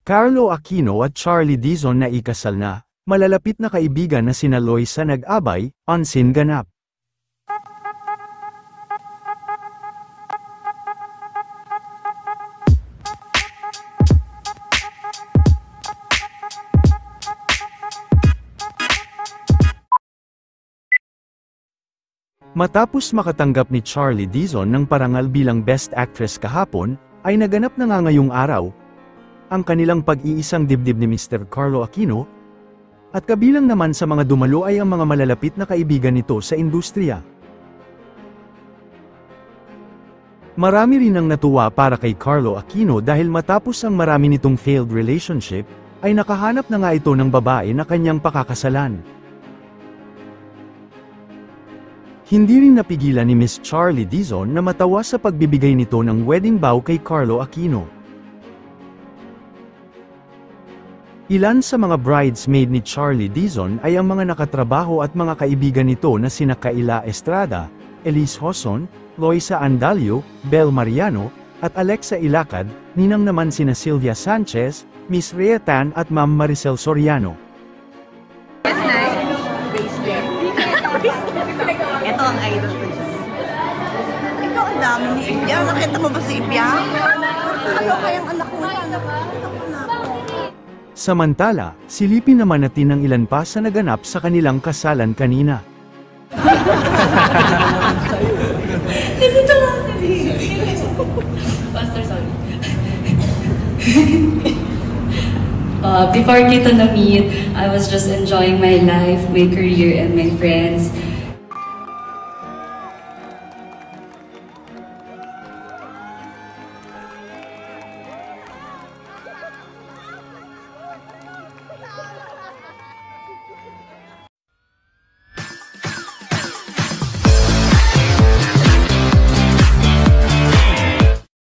Carlo Aquino at Charlie Dizon na ikasal na, malalapit na kaibigan na sina Loisa nag-abay, on-scene ganap. Matapos makatanggap ni Charlie Dizon ng parangal bilang Best Actress kahapon, ay naganap na nga ngayong araw ang kanilang pag-iisang dibdib ni Mr. Carlo Aquino, at kabilang naman sa mga dumalo ay ang mga malalapit na kaibigan nito sa industriya. Marami rin ang natuwa para kay Carlo Aquino dahil matapos ang marami nitong failed relationship, ay nakahanap na nga ito ng babae na kanyang pakakasalan. Hindi rin napigilan ni Miss Charlie Dizon na matawa sa pagbibigay nito ng wedding vow kay Carlo Aquino. Ilan sa mga bridesmaid ni Charlie Dizon ay ang mga nakatrabaho at mga kaibigan nito na sina Kayla Estrada, Elise Hoson, Loisa Andalio, Bel Mariano, at Alexa Ilacad, ninang naman sina Sylvia Sanchez, Miss Rhea Tan at Ma'am Maricel Soriano. Ito ang idol ko dyan. Ikaw ang dami ni Ibya. Nakita mo ba si Ibya? Ano kayang anak mo? Samantala, silipin naman natin ang ilan pa sa naganap sa kanilang kasalan kanina. Kasi ito lang sabi. Pastor, sorry. Before kita na-meet, I was just enjoying my life, my career, and my friends.